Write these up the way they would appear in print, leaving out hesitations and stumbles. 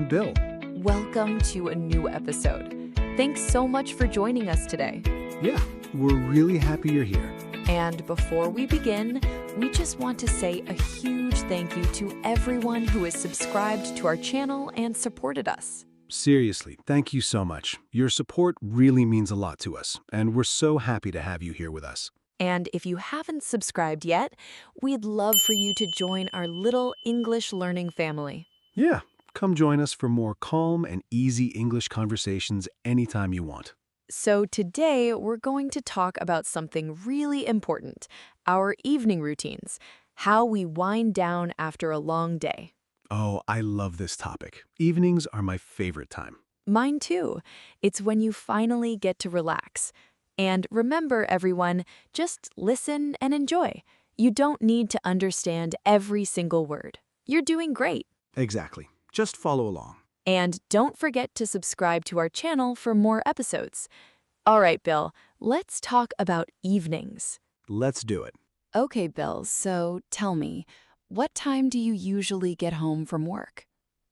I'm Bill. Welcome to a new episode. Thanks so much for joining us today. Yeah, we're really happy you're here. And before we begin, we just want to say a huge thank you to everyone who has subscribed to our channel and supported us. Seriously, thank you so much. Your support really means a lot to us, and we're so happy to have you here with us. And if you haven't subscribed yet, we'd love for you to join our little English learning family. Yeah, come join us for more calm and easy English conversations anytime you want. So today, we're going to talk about something really important, our evening routines, how we wind down after a long day. Oh, I love this topic. Evenings are my favorite time. Mine too. It's when you finally get to relax. And remember, everyone, just listen and enjoy. You don't need to understand every single word. You're doing great. Exactly. Just follow along. And don't forget to subscribe to our channel for more episodes. All right, Bill, let's talk about evenings. Let's do it. Okay, Bill, so tell me, what time do you usually get home from work?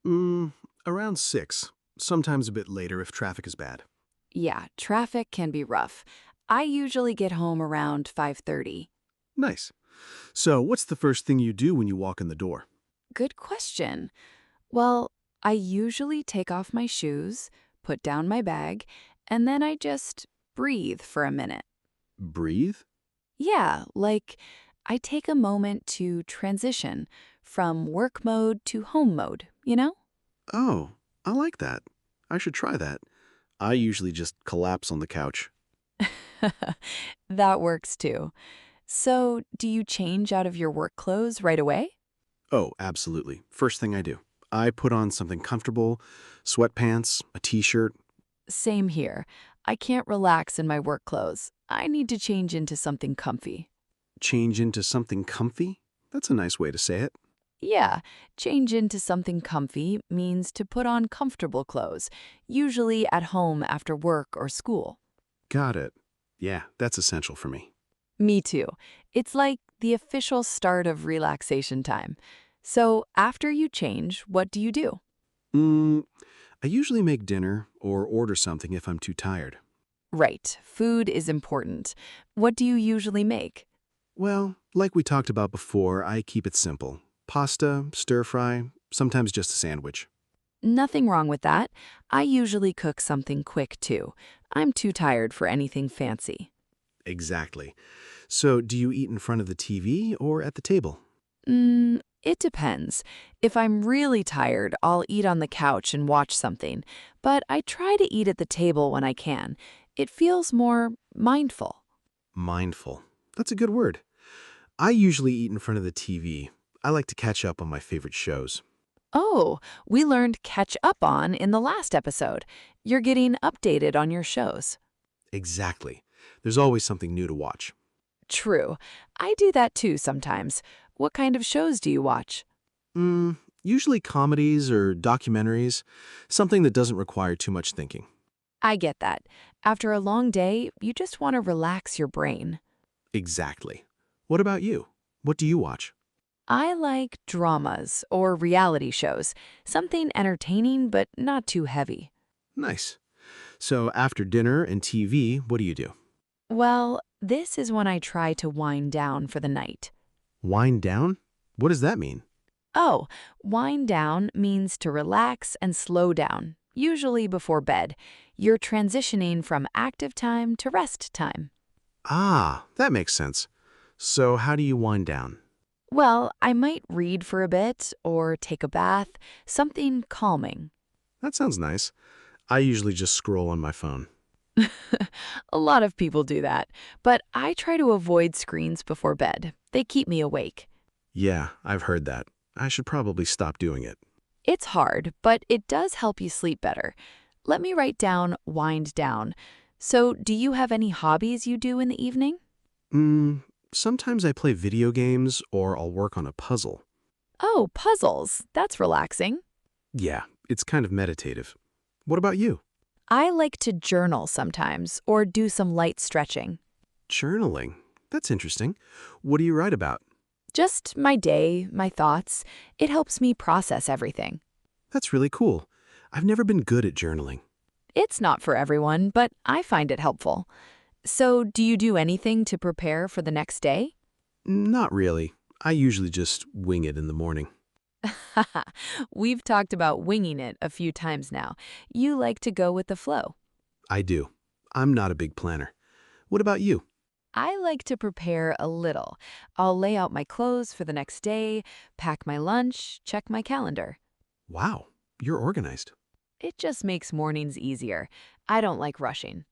Around 6. Sometimes a bit later if traffic is bad. Yeah, traffic can be rough. I usually get home around 5:30. Nice. So, what's the first thing you do when you walk in the door? Good question. Well, I usually take off my shoes, put down my bag, and then I just breathe for a minute. Breathe? Yeah, like I take a moment to transition from work mode to home mode, you know? Oh, I like that. I should try that. I usually just collapse on the couch. That works too. So, do you change out of your work clothes right away? Oh, absolutely. First thing I do. I put on something comfortable, sweatpants, a t-shirt. Same here. I can't relax in my work clothes. I need to change into something comfy. Change into something comfy? That's a nice way to say it. Yeah, change into something comfy means to put on comfortable clothes, usually at home after work or school. Got it. Yeah, that's essential for me. Me too. It's like the official start of relaxation time. So after you change, what do you do? I usually make dinner or order something if I'm too tired. Right, food is important. What do you usually make? Well, like we talked about before, I keep it simple. Pasta, stir-fry, sometimes just a sandwich. Nothing wrong with that. I usually cook something quick too. I'm too tired for anything fancy. Exactly. So, do you eat in front of the TV or at the table? It depends. If I'm really tired, I'll eat on the couch and watch something, but I try to eat at the table when I can. It feels more mindful. Mindful. That's a good word. I usually eat in front of the TV. I like to catch up on my favorite shows. Oh, we learned catch up on in the last episode. You're getting updated on your shows. Exactly. There's always something new to watch. True. I do that too sometimes. What kind of shows do you watch? Usually comedies or documentaries, something that doesn't require too much thinking. I get that. After a long day, you just want to relax your brain. Exactly. What about you? What do you watch? I like dramas or reality shows, something entertaining but not too heavy. Nice. So after dinner and TV, what do you do? Well, this is when I try to wind down for the night. Wind down? What does that mean? Oh, wind down means to relax and slow down, usually before bed. You're transitioning from active time to rest time. Ah, that makes sense. So how do you wind down? Well, I might read for a bit or take a bath, something calming. That sounds nice. I usually just scroll on my phone. A lot of people do that, but I try to avoid screens before bed. They keep me awake. Yeah, I've heard that. I should probably stop doing it. It's hard, but it does help you sleep better. Let me write down wind down. So, do you have any hobbies you do in the evening? Sometimes I play video games or I'll work on a puzzle. Oh, puzzles. That's relaxing. Yeah, it's kind of meditative. What about you? I like to journal sometimes or do some light stretching. Journaling. That's interesting. What do you write about? Just my day, my thoughts. It helps me process everything. That's really cool. I've never been good at journaling. It's not for everyone, but I find it helpful. So, do you do anything to prepare for the next day? Not really. I usually just wing it in the morning. Haha, we've talked about winging it a few times now. You like to go with the flow. I do. I'm not a big planner. What about you? I like to prepare a little. I'll lay out my clothes for the next day, pack my lunch, check my calendar. Wow, you're organized. It just makes mornings easier. I don't like rushing.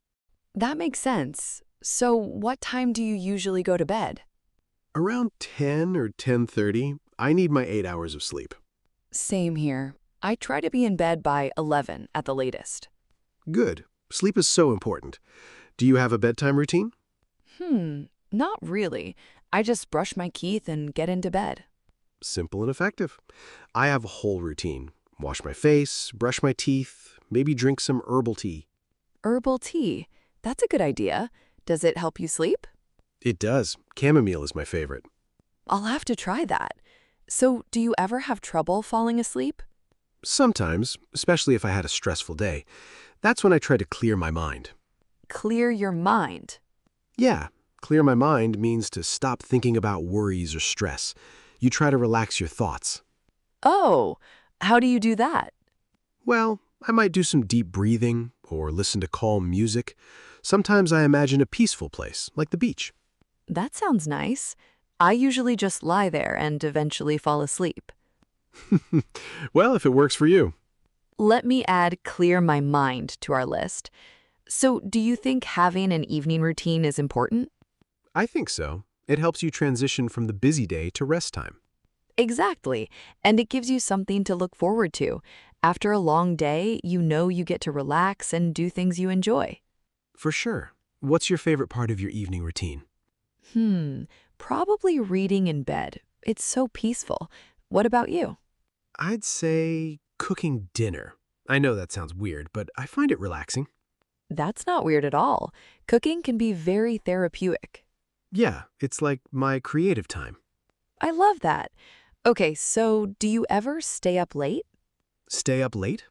That makes sense. So, what time do you usually go to bed? Around 10 or 10:30, I need my 8 hours of sleep. Same here. I try to be in bed by 11 at the latest. Good. Sleep is so important. Do you have a bedtime routine? Not really. I just brush my teeth and get into bed. Simple and effective. I have a whole routine. Wash my face, brush my teeth, maybe drink some herbal tea. Herbal tea. That's a good idea. Does it help you sleep? It does. Chamomile is my favorite. I'll have to try that. So, do you ever have trouble falling asleep? Sometimes, especially if I had a stressful day, that's when I try to clear my mind. Clear your mind. Yeah, clear my mind means to stop thinking about worries or stress. You try to relax your thoughts. Oh, how do you do that? Well, I might do some deep breathing or listen to calm music. Sometimes I imagine a peaceful place, like the beach. That sounds nice. I usually just lie there and eventually fall asleep. Well, if it works for you. Let me add clear my mind to our list. So, do you think having an evening routine is important? I think so. It helps you transition from the busy day to rest time. Exactly. And it gives you something to look forward to. After a long day, you know you get to relax and do things you enjoy. For sure. What's your favorite part of your evening routine? Probably reading in bed. It's so peaceful. What about you? I'd say cooking dinner. I know that sounds weird, but I find it relaxing. That's not weird at all. Cooking can be very therapeutic. Yeah, it's like my creative time. I love that. Okay, so do you ever stay up late? Stay up late?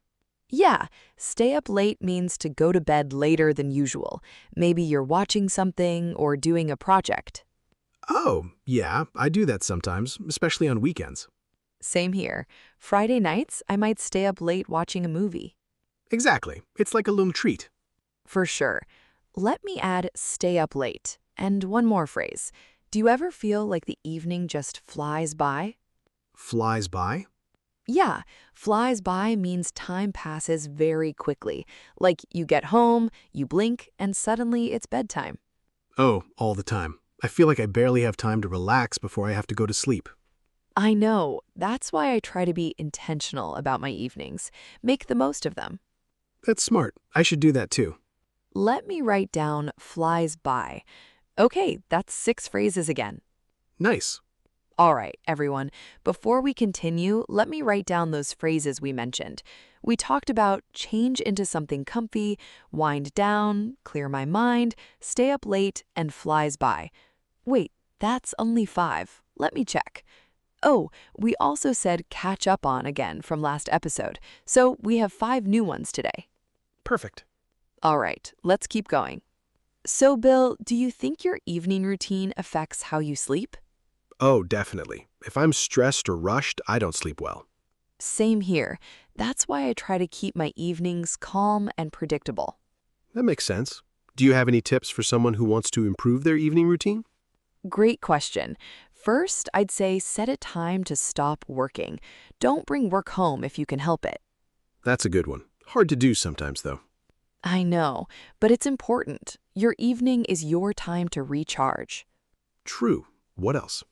Yeah, stay up late means to go to bed later than usual. Maybe you're watching something or doing a project. Oh, yeah, I do that sometimes, especially on weekends. Same here. Friday nights, I might stay up late watching a movie. Exactly. It's like a little treat. For sure. Let me add stay up late. And one more phrase. Do you ever feel like the evening just flies by? Flies by? Yeah, flies by means time passes very quickly. Like you get home, you blink, and suddenly it's bedtime. Oh, all the time. I feel like I barely have time to relax before I have to go to sleep. I know. That's why I try to be intentional about my evenings. Make the most of them. That's smart. I should do that too. Let me write down flies by. Okay, that's 6 phrases again. Nice. All right, everyone. Before we continue, let me write down those phrases we mentioned. We talked about change into something comfy, wind down, clear my mind, stay up late, and flies by. Wait, that's only 5. Let me check. Oh, we also said catch up on again from last episode, so we have 5 new ones today. Perfect. All right, let's keep going. So, Bill, do you think your evening routine affects how you sleep? Oh, definitely. If I'm stressed or rushed, I don't sleep well. Same here. That's why I try to keep my evenings calm and predictable. That makes sense. Do you have any tips for someone who wants to improve their evening routine? Great question. First, I'd say set a time to stop working. Don't bring work home if you can help it. That's a good one. Hard to do sometimes, though. I know, but it's important. Your evening is your time to recharge. True. What else?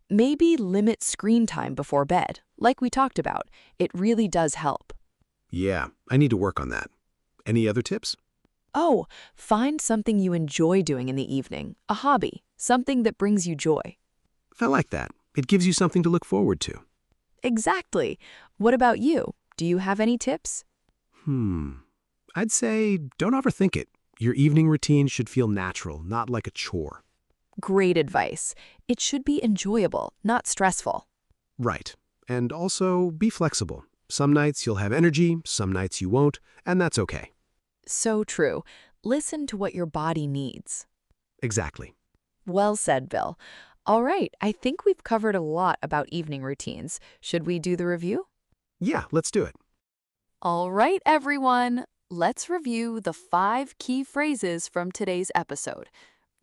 Maybe limit screen time before bed, like we talked about. It really does help. Yeah, I need to work on that. Any other tips? Oh, find something you enjoy doing in the evening, a hobby, something that brings you joy. I like that. It gives you something to look forward to. Exactly. What about you? Do you have any tips? I'd say don't overthink it. Your evening routine should feel natural, not like a chore. Great advice. It should be enjoyable, not stressful. Right. And also be flexible. Some nights you'll have energy, some nights you won't, and that's okay. So true. Listen to what your body needs. Exactly. Well said, Bill. All right, I think we've covered a lot about evening routines. Should we do the review? Yeah, let's do it. All right, everyone. Let's review the 5 key phrases from today's episode.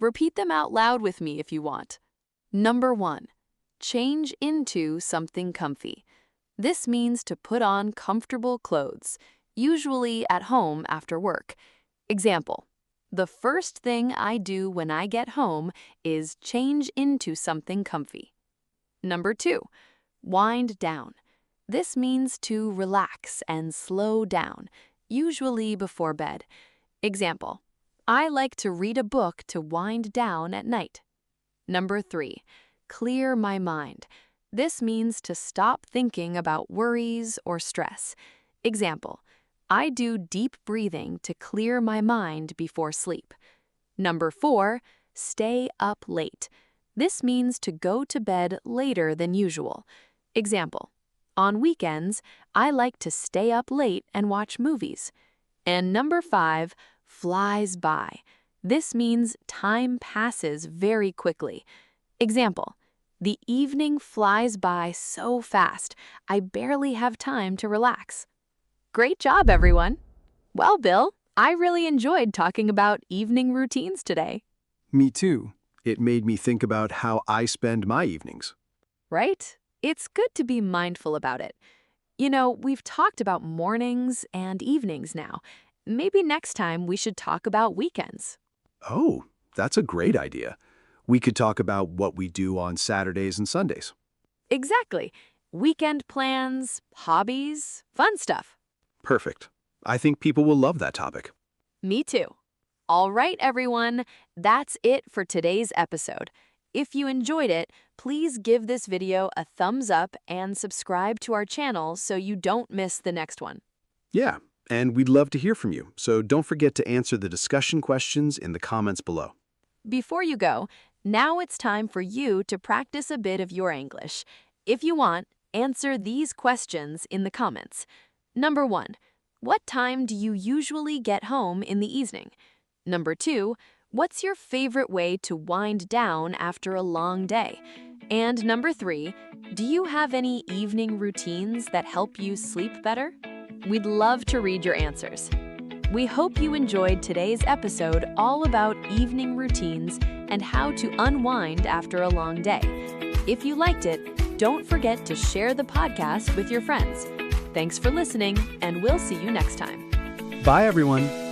Repeat them out loud with me if you want. Number 1, change into something comfy. This means to put on comfortable clothes, usually at home after work. Example, the first thing I do when I get home is change into something comfy. Number 2, wind down. This means to relax and slow down, usually before bed. Example, I like to read a book to wind down at night. Number 3, clear my mind. This means to stop thinking about worries or stress. Example, I do deep breathing to clear my mind before sleep. Number 4, stay up late. This means to go to bed later than usual. Example, on weekends, I like to stay up late and watch movies. And number 5, flies by. This means time passes very quickly. Example, the evening flies by so fast, I barely have time to relax. Great job, everyone. Well, Bill, I really enjoyed talking about evening routines today. Me too. It made me think about how I spend my evenings. Right? It's good to be mindful about it. You know, we've talked about mornings and evenings now. Maybe next time we should talk about weekends. Oh, that's a great idea. We could talk about what we do on Saturdays and Sundays. Exactly. Weekend plans, hobbies, fun stuff. Perfect. I think people will love that topic. Me too. All right, everyone. That's it for today's episode. If you enjoyed it, please give this video a thumbs up and subscribe to our channel so you don't miss the next one. Yeah, and we'd love to hear from you, so don't forget to answer the discussion questions in the comments below. Before you go, now it's time for you to practice a bit of your English. If you want, answer these questions in the comments. Number 1, what time do you usually get home in the evening? Number 2, what's your favorite way to wind down after a long day? And number 3, do you have any evening routines that help you sleep better? We'd love to read your answers. We hope you enjoyed today's episode all about evening routines and how to unwind after a long day. If you liked it, don't forget to share the podcast with your friends. Thanks for listening, and we'll see you next time. Bye, everyone.